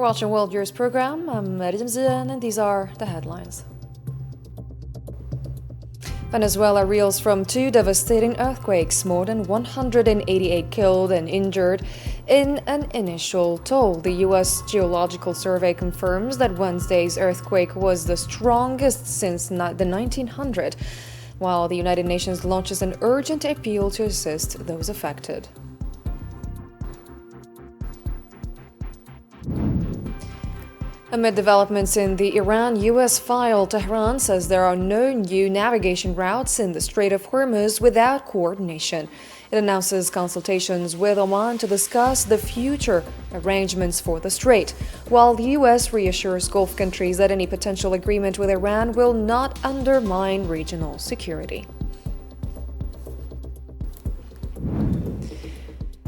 watching World News program. I'm Maryam Zian, and these are the headlines. Venezuela reels from two devastating earthquakes, more than 188 killed and injured in an initial toll. The U.S. Geological Survey confirms that Wednesday's earthquake was the strongest since the 1900s, while the United Nations launches an urgent appeal to assist those affected. Amid developments in the Iran-US file, Tehran says there are no new navigation routes in the Strait of Hormuz without coordination. It announces consultations with Oman to discuss the future arrangements for the strait, while the US reassures Gulf countries that any potential agreement with Iran will not undermine regional security.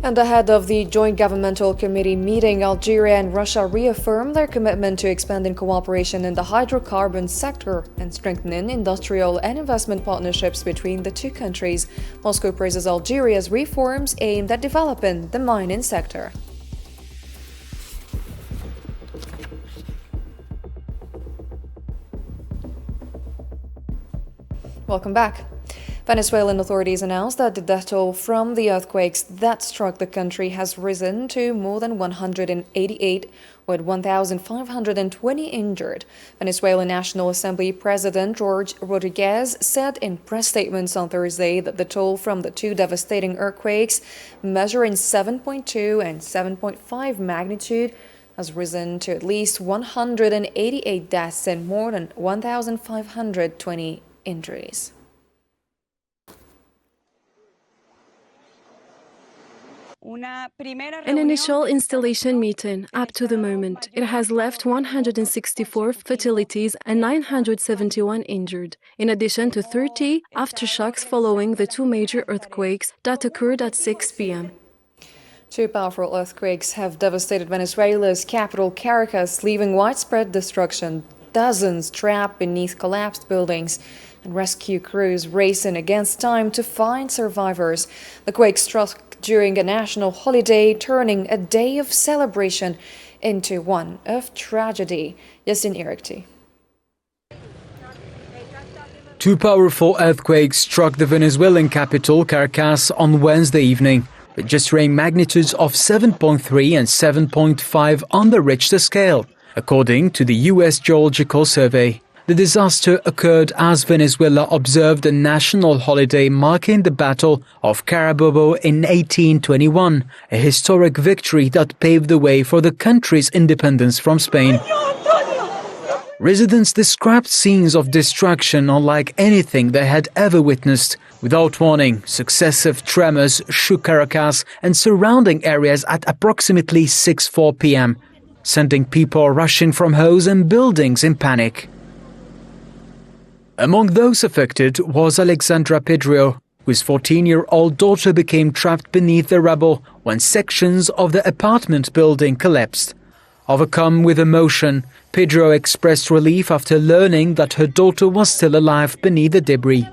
And ahead of the Joint Governmental Committee meeting, Algeria and Russia reaffirmed their commitment to expanding cooperation in the hydrocarbon sector and strengthening industrial and investment partnerships between the two countries. Moscow praises Algeria's reforms aimed at developing the mining sector. Welcome back. Venezuelan authorities announced that the death toll from the earthquakes that struck the country has risen to more than 188, with 1,520 injured. Venezuelan National Assembly President Jorge Rodriguez said in press statements on Thursday that the toll from the two devastating earthquakes, measuring 7.2 and 7.5 magnitude, has risen to at least 188 deaths and more than 1,520 injuries. An initial installation meeting. Up to the moment, it has left 164 fatalities and 971 injured, in addition to 30 aftershocks following the two major earthquakes that occurred at 6 p.m. Two powerful earthquakes have devastated Venezuela's capital, Caracas, leaving widespread destruction, dozens trapped beneath collapsed buildings, and rescue crews racing against time to find survivors. The quake struck during a national holiday, turning a day of celebration into one of tragedy. Yasin Irakti. Two powerful earthquakes struck the Venezuelan capital, Caracas, on Wednesday evening, registering magnitudes of 7.3 and 7.5 on the Richter scale, according to the U.S. Geological Survey. The disaster occurred as Venezuela observed a national holiday marking the Battle of Carabobo in 1821, a historic victory that paved the way for the country's independence from Spain. Residents described scenes of destruction unlike anything they had ever witnessed. Without warning, successive tremors shook Caracas and surrounding areas at approximately 6:04 p.m., sending people rushing from homes and buildings in panic. Among those affected was Alexandra Pedro, whose 14-year-old daughter became trapped beneath the rubble when sections of the apartment building collapsed. Overcome with emotion, Pedro expressed relief after learning that her daughter was still alive beneath the debris.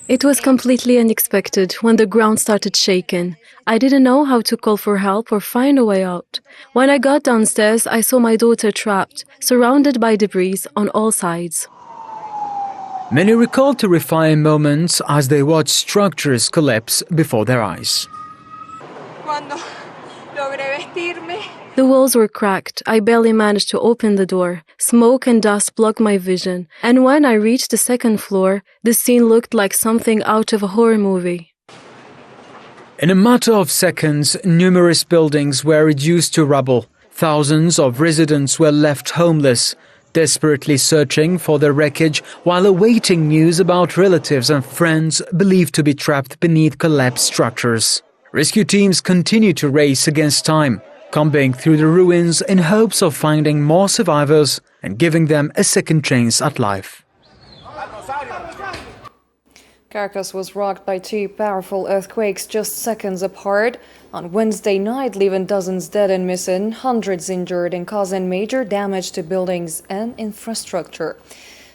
It was completely unexpected when the ground started shaking. I didn't know how to call for help or find a way out. When I got downstairs, I saw my daughter trapped, surrounded by debris on all sides. Many recalled terrifying moments as they watched structures collapse before their eyes. The walls were cracked. I barely managed to open the door. Smoke and dust blocked my vision. And when I reached the second floor, the scene looked like something out of a horror movie. In a matter of seconds, numerous buildings were reduced to rubble. Thousands of residents were left homeless, desperately searching for the wreckage while awaiting news about relatives and friends believed to be trapped beneath collapsed structures. Rescue teams continue to race against time, combing through the ruins in hopes of finding more survivors and giving them a second chance at life. Caracas was rocked by two powerful earthquakes just seconds apart on Wednesday night, leaving dozens dead and missing, hundreds injured, and causing major damage to buildings and infrastructure.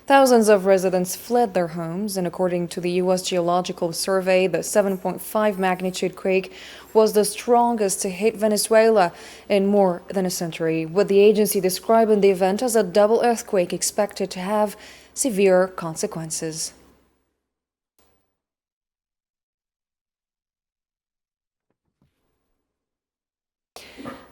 Thousands of residents fled their homes, and according to the U.S. Geological Survey, the 7.5 magnitude quake was the strongest to hit Venezuela in more than a century, with the agency describing the event as a double earthquake expected to have severe consequences.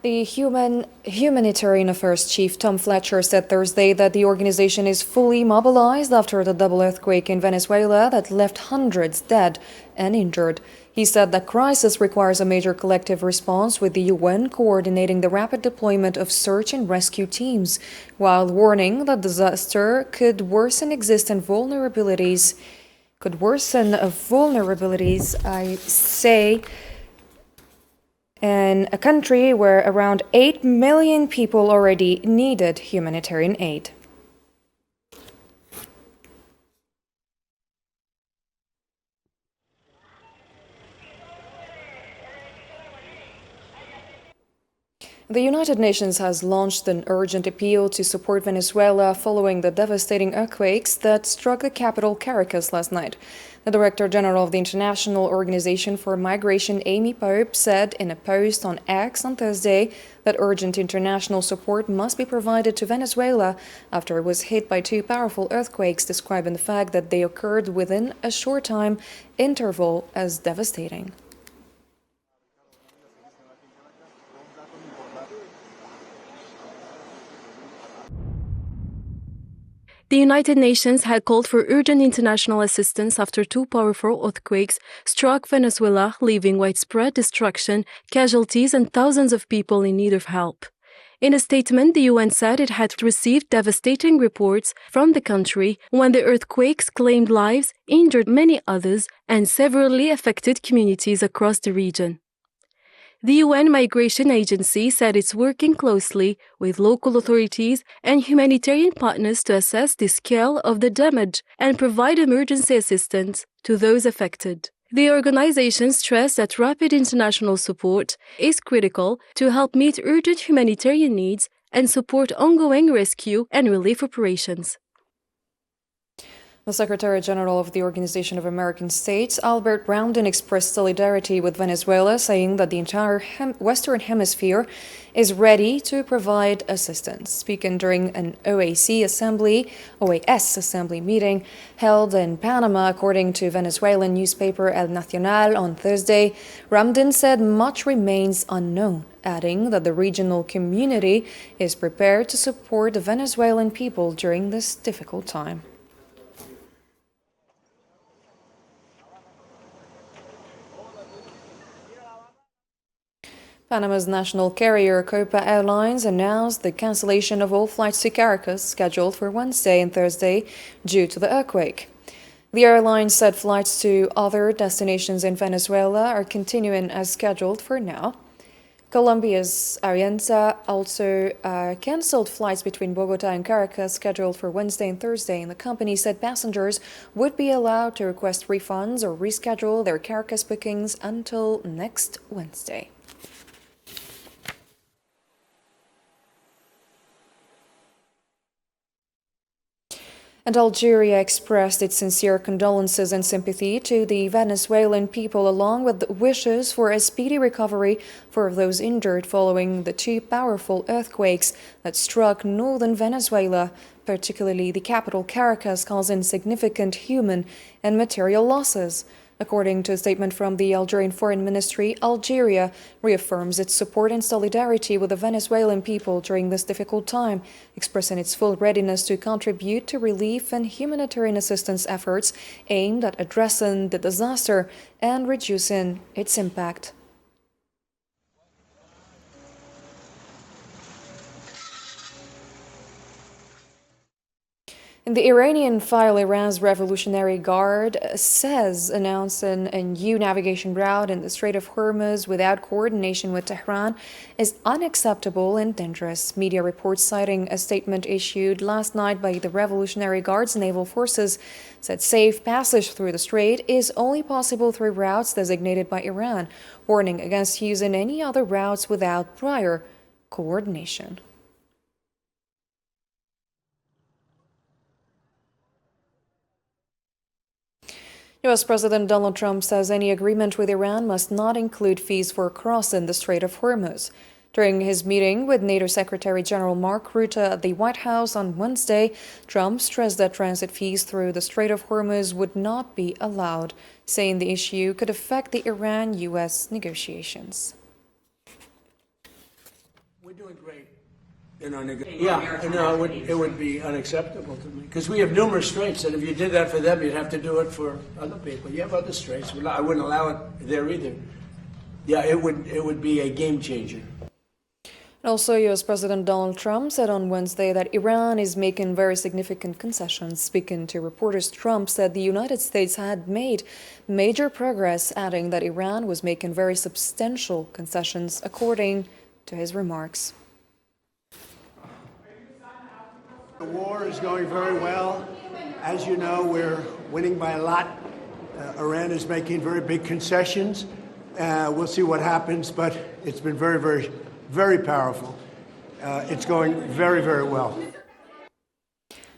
The Humanitarian Affairs Chief Tom Fletcher said Thursday that the organization is fully mobilized after the double earthquake in Venezuela that left hundreds dead and injured. He said that crisis requires a major collective response, with the UN coordinating the rapid deployment of search and rescue teams, while warning that disaster could worsen vulnerabilities, in a country where around 8 million people already needed humanitarian aid. The United Nations has launched an urgent appeal to support Venezuela following the devastating earthquakes that struck the capital, Caracas, last night. The Director General of the International Organization for Migration, Amy Pope, said in a post on X on Thursday that urgent international support must be provided to Venezuela after it was hit by two powerful earthquakes, describing the fact that they occurred within a short time interval as devastating. The United Nations had called for urgent international assistance after two powerful earthquakes struck Venezuela, leaving widespread destruction, casualties, and thousands of people in need of help. In a statement, the UN said it had received devastating reports from the country when the earthquakes claimed lives, injured many others, and severely affected communities across the region. The UN Migration Agency said it's working closely with local authorities and humanitarian partners to assess the scale of the damage and provide emergency assistance to those affected. The organization stressed that rapid international support is critical to help meet urgent humanitarian needs and support ongoing rescue and relief operations. The Secretary General of the Organization of American States, Albert Browndon, expressed solidarity with Venezuela, saying that the entire Western Hemisphere is ready to provide assistance. Speaking during an OAS assembly meeting held in Panama, according to Venezuelan newspaper El Nacional on Thursday, Browndon said much remains unknown, adding that the regional community is prepared to support the Venezuelan people during this difficult time. Panama's national carrier Copa Airlines announced the cancellation of all flights to Caracas scheduled for Wednesday and Thursday due to the earthquake. The airline said flights to other destinations in Venezuela are continuing as scheduled for now. Colombia's Avianca also cancelled flights between Bogota and Caracas scheduled for Wednesday and Thursday, and the company said passengers would be allowed to request refunds or reschedule their Caracas bookings until next Wednesday. And Algeria expressed its sincere condolences and sympathy to the Venezuelan people, along with wishes for a speedy recovery for those injured following the two powerful earthquakes that struck northern Venezuela, particularly the capital Caracas, causing significant human and material losses. According to a statement from the Algerian Foreign Ministry, Algeria reaffirms its support and solidarity with the Venezuelan people during this difficult time, expressing its full readiness to contribute to relief and humanitarian assistance efforts aimed at addressing the disaster and reducing its impact. The Iranian file Iran's Revolutionary Guard says announcing a new navigation route in the Strait of Hormuz without coordination with Tehran is unacceptable and dangerous. Media reports citing a statement issued last night by the Revolutionary Guard's naval forces said safe passage through the strait is only possible through routes designated by Iran, warning against using any other routes without prior coordination. U.S. President Donald Trump says any agreement with Iran must not include fees for crossing the Strait of Hormuz. During his meeting with NATO Secretary General Mark Rutte at the White House on Wednesday, Trump stressed that transit fees through the Strait of Hormuz would not be allowed, saying the issue could affect the Iran-U.S. negotiations. We're doing great in our negotiations. It would be unacceptable to me because we have numerous straits, and if you did that for them, you'd have to do it for other people. You have other straits. I wouldn't allow it there either. Yeah, it would be a game changer. Also, U.S. President Donald Trump said on Wednesday that Iran is making very significant concessions. Speaking to reporters, Trump said the United States had made major progress, adding that Iran was making very substantial concessions, according to his remarks. The war is going very well. As you know, we're winning by a lot. Iran is making very big concessions. We'll see what happens, but it's been very powerful. It's going very, very well.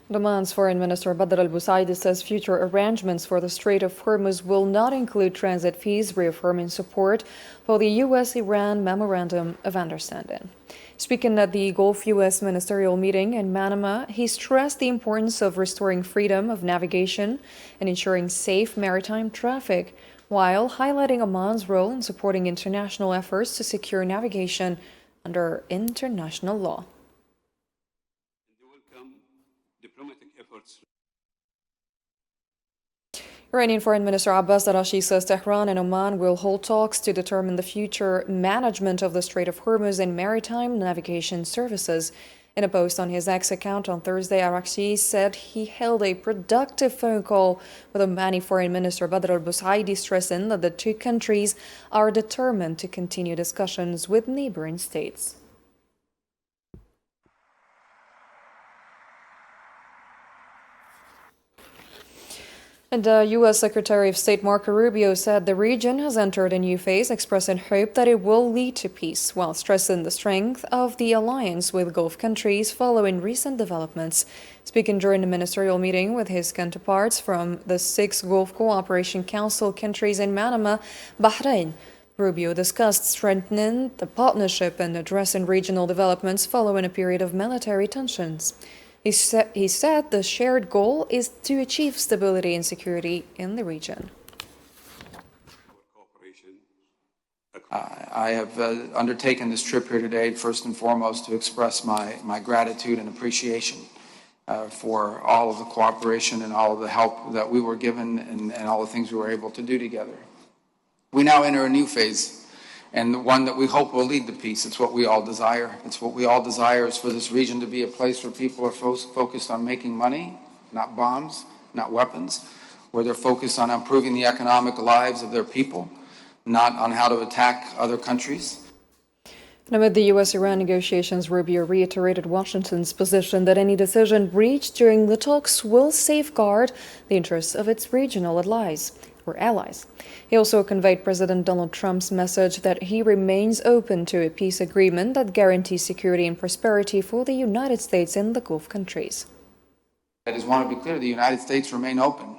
Oman's Foreign Minister Badr al-Busaidi says future arrangements for the Strait of Hormuz will not include transit fees, reaffirming support for the U.S.-Iran Memorandum of Understanding. Speaking at the Gulf U.S. ministerial meeting in Manama, he stressed the importance of restoring freedom of navigation and ensuring safe maritime traffic, while highlighting Oman's role in supporting international efforts to secure navigation under international law. Iranian Foreign Minister Abbas Araghchi says Tehran and Oman will hold talks to determine the future management of the Strait of Hormuz and maritime navigation services. In a post on his X account on Thursday, Araghchi said he held a productive phone call with Omani Foreign Minister Badr al-Busaidi, stressing that the two countries are determined to continue discussions with neighboring states. And U.S. Secretary of State Marco Rubio said the region has entered a new phase, expressing hope that it will lead to peace, while stressing the strength of the alliance with Gulf countries following recent developments. Speaking during a ministerial meeting with his counterparts from the 6 Gulf Cooperation Council countries in Manama, Bahrain, Rubio discussed strengthening the partnership and addressing regional developments following a period of military tensions. He said the shared goal is to achieve stability and security in the region. I have undertaken this trip here today, first and foremost, to express my gratitude and appreciation for all of the cooperation and all of the help that we were given and all the things we were able to do together. We now enter a new phase, and one that we hope will lead to peace. It's what we all desire. It's what we all desire, is for this region to be a place where people are focused on making money, not bombs, not weapons, where they're focused on improving the economic lives of their people, not on how to attack other countries. Amid the U.S.-Iran negotiations, Rubio reiterated Washington's position that any decision reached during the talks will safeguard the interests of its regional allies. He also conveyed President Donald Trump's message that he remains open to a peace agreement that guarantees security and prosperity for the United States and the Gulf countries. I just want to be clear, the United States remain open,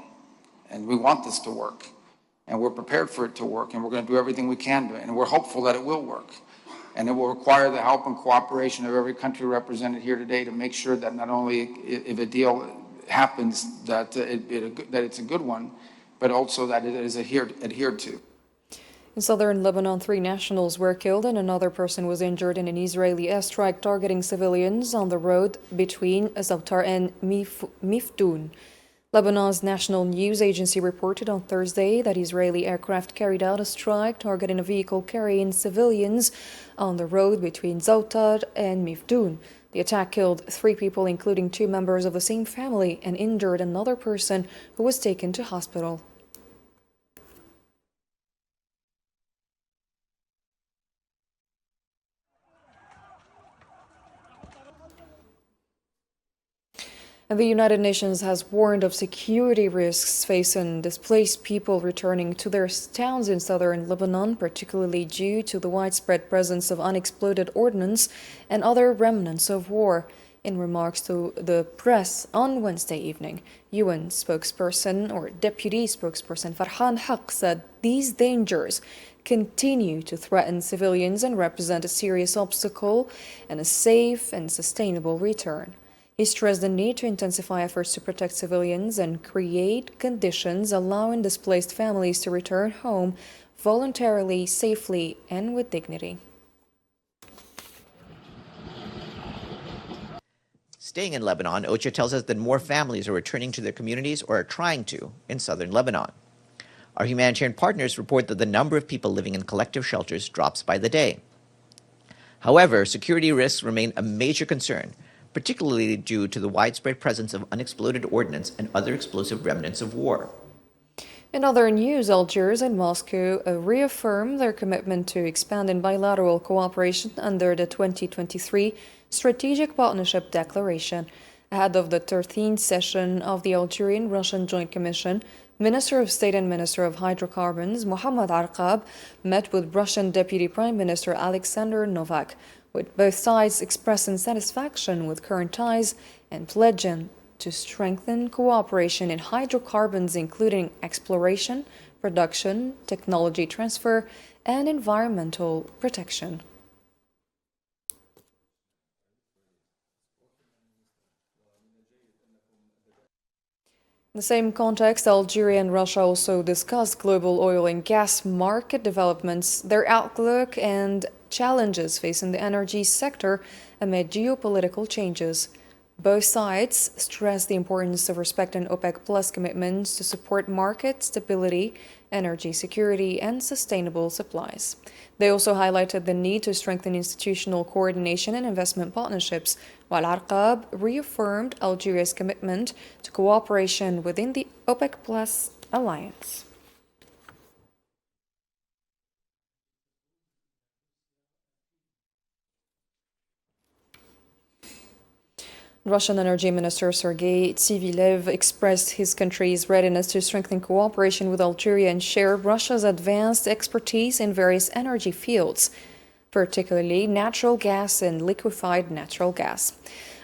and we want this to work, and we're prepared for it to work, and we're going to do everything we can do it, and we're hopeful that it will work. And it will require the help and cooperation of every country represented here today to make sure that not only if a deal happens that it's a good one, but also that it is adhered to. In southern Lebanon, 3 nationals were killed and another person was injured in an Israeli airstrike targeting civilians on the road between Zawtar and Mifdoun. Lebanon's national news agency reported on Thursday that Israeli aircraft carried out a strike targeting a vehicle carrying civilians on the road between Zawtar and Mifdoun. The attack killed 3 people, including 2 members of the same family, and injured another person who was taken to hospital. And the United Nations has warned of security risks facing displaced people returning to their towns in southern Lebanon, particularly due to the widespread presence of unexploded ordnance and other remnants of war. In remarks to the press on Wednesday evening, UN spokesperson or deputy spokesperson Farhan Haq said these dangers continue to threaten civilians and represent a serious obstacle in a safe and sustainable return. He stressed the need to intensify efforts to protect civilians and create conditions allowing displaced families to return home voluntarily, safely, and with dignity. Staying in Lebanon, OCHA tells us that more families are returning to their communities or are trying to in southern Lebanon. Our humanitarian partners report that the number of people living in collective shelters drops by the day. However, security risks remain a major concern, particularly due to the widespread presence of unexploded ordnance and other explosive remnants of war. In other news, Algiers and Moscow reaffirmed their commitment to expand in bilateral cooperation under the 2023 Strategic Partnership Declaration. Ahead of the 13th session of the Algerian-Russian Joint Commission, Minister of State and Minister of Hydrocarbons Mohammad Arqab met with Russian Deputy Prime Minister Alexander Novak, with both sides expressing satisfaction with current ties and pledging to strengthen cooperation in hydrocarbons, including exploration, production, technology transfer, and environmental protection. In the same context, Algeria and Russia also discussed global oil and gas market developments, their outlook, and challenges facing the energy sector amid geopolitical changes. Both sides stressed the importance of respecting OPEC Plus commitments to support market stability, energy security, and sustainable supplies. They also highlighted the need to strengthen institutional coordination and investment partnerships, while Arqab reaffirmed Algeria's commitment to cooperation within the OPEC Plus alliance. Russian Energy Minister Sergei Tsivilev expressed his country's readiness to strengthen cooperation with Algeria and share Russia's advanced expertise in various energy fields, particularly natural gas and liquefied natural gas.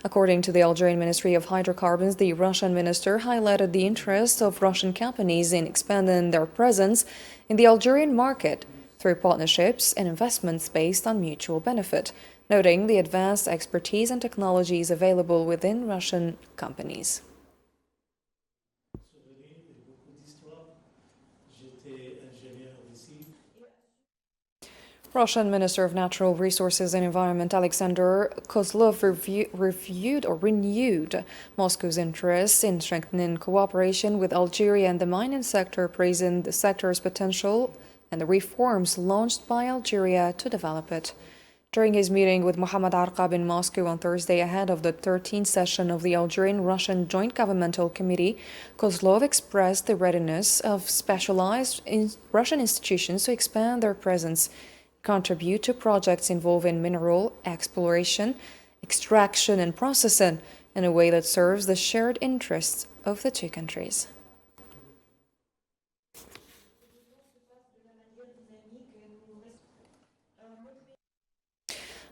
According to the Algerian Ministry of Hydrocarbons, the Russian minister highlighted the interest of Russian companies in expanding their presence in the Algerian market through partnerships and investments based on mutual benefit, noting the advanced expertise and technologies available within Russian companies. Russian Minister of Natural Resources and Environment Alexander Kozlov renewed Moscow's interest in strengthening cooperation with Algeria and the mining sector, praising the sector's potential and the reforms launched by Algeria to develop it. During his meeting with Mohammad Arqab in Moscow on Thursday ahead of the 13th session of the Algerian-Russian Joint Governmental Committee, Kozlov expressed the readiness of specialized Russian institutions to expand their presence, contribute to projects involving mineral exploration, extraction, and processing in a way that serves the shared interests of the two countries.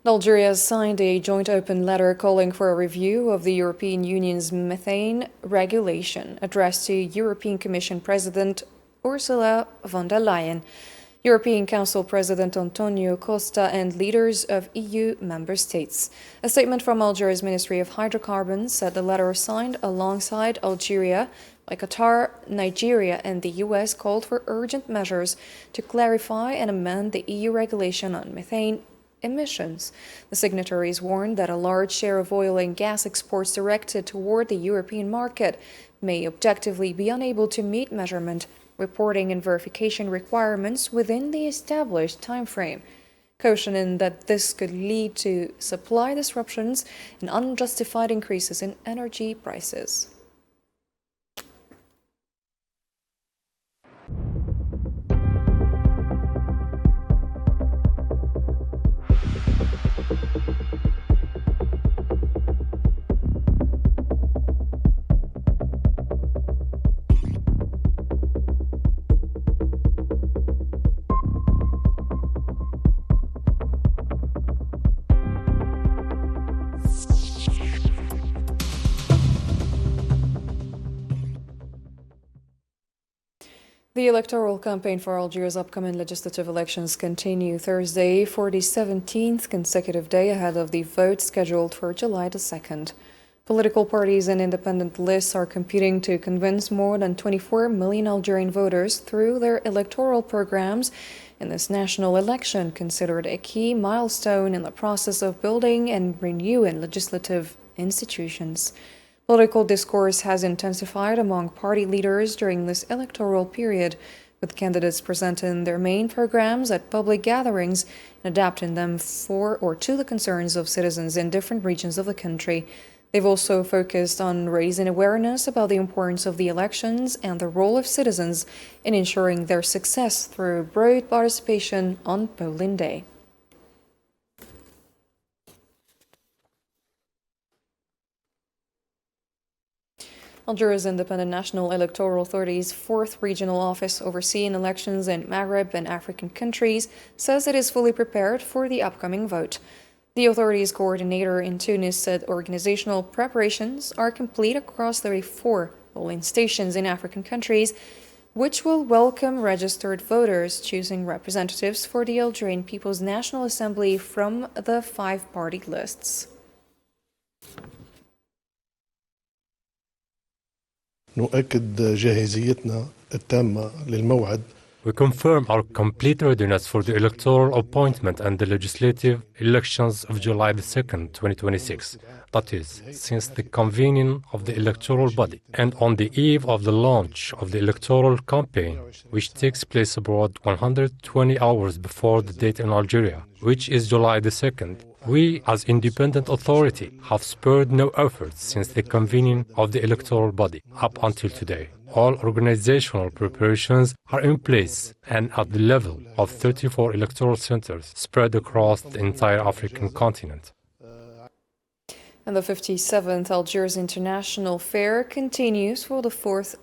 Algeria has signed a joint open letter calling for a review of the European Union's methane regulation, addressed to European Commission President Ursula von der Leyen, European Council President Antonio Costa, and leaders of EU member states. A statement from Algeria's Ministry of Hydrocarbons said the letter signed alongside Algeria by Qatar, Nigeria, and the US called for urgent measures to clarify and amend the EU regulation on methane emissions. The signatories warned that a large share of oil and gas exports directed toward the European market may objectively be unable to meet measurement, reporting, and verification requirements within the established timeframe, cautioning that this could lead to supply disruptions and unjustified increases in energy prices. The electoral campaign for Algiers' upcoming legislative elections continue Thursday for the 17th consecutive day ahead of the vote scheduled for July the 2nd. Political parties and independent lists are competing to convince more than 24 million Algerian voters through their electoral programs in this national election, considered a key milestone in the process of building and renewing legislative institutions. Political discourse has intensified among party leaders during this electoral period, with candidates presenting their main programs at public gatherings and adapting them for or to the concerns of citizens in different regions of the country. They've also focused on raising awareness about the importance of the elections and the role of citizens in ensuring their success through broad participation on polling day. Algeria's Independent National Electoral Authority's fourth regional office overseeing elections in Maghreb and African countries says it is fully prepared for the upcoming vote. The authority's coordinator in Tunis said organizational preparations are complete across 34 polling stations in African countries, which will welcome registered voters choosing representatives for the Algerian People's National Assembly from the 5-party lists. نؤكد جاهزيتنا التامة للموعد. We confirm our complete readiness for the electoral appointment and the legislative elections of July the 2nd, 2026. That is, since the convening of the electoral body and on the eve of the launch of the electoral campaign, which takes place abroad 120 hours before the date in Algeria, which is July the 2nd. We, as independent authority, have spared no efforts since the convening of the electoral body up until today. All organizational preparations are in place and at the level of 34 electoral centers spread across the entire African continent. And the 57th Algiers International Fair continues for the fourth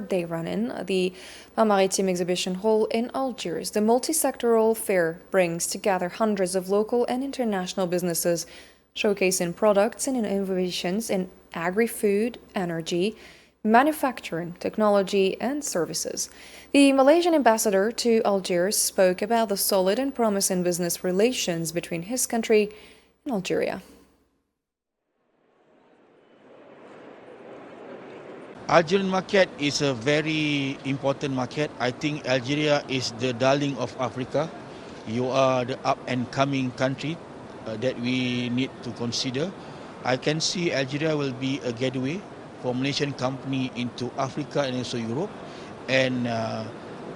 day run-in, the Maritime Exhibition Hall in Algiers. The multi-sectoral fair brings together hundreds of local and international businesses, showcasing products and innovations in agri-food, energy, manufacturing, technology, and services. The Malaysian ambassador to Algiers spoke about the solid and promising business relations between his country and Algeria. Algerian market is a very important market. I think Algeria is the darling of Africa. You are the up-and-coming country that we need to consider. I can see Algeria will be a gateway for Malaysian company into Africa and also Europe. And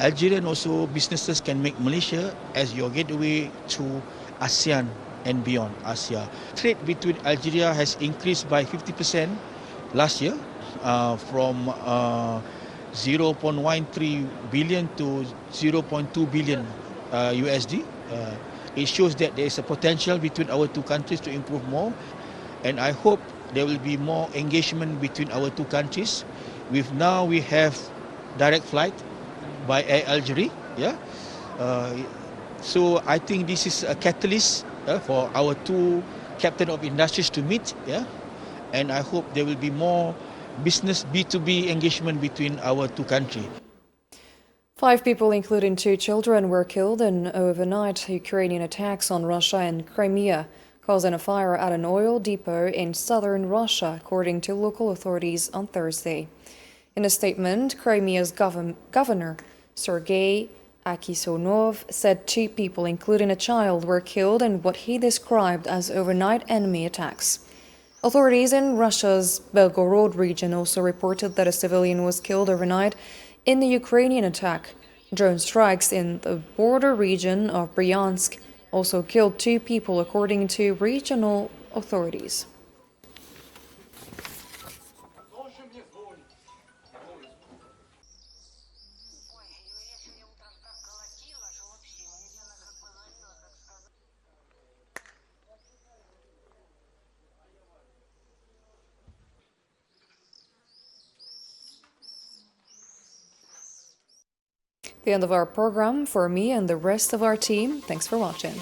Algerian also businesses can make Malaysia as your gateway to ASEAN and beyond Asia. Trade between Algeria has increased by 50% last year. From 0.13 billion to 0.2 billion USD. It shows that there is a potential between our two countries to improve more, and I hope there will be more engagement between our two countries. Now we have direct flight by Air Algeria, so I think this is a catalyst for our two captain of industries to meet, and I hope there will be more business B2B engagement between our two countries. 5 people, including 2 children, were killed in overnight Ukrainian attacks on Russia and Crimea, causing a fire at an oil depot in southern Russia, according to local authorities on Thursday. In a statement, Crimea's governor, Sergei Akisonov, said 2 people, including a child, were killed in what he described as overnight enemy attacks. Authorities in Russia's Belgorod region also reported that a civilian was killed overnight in the Ukrainian attack. Drone strikes in the border region of Bryansk also killed 2 people, according to regional authorities. The end of our program. For me and the rest of our team, thanks for watching.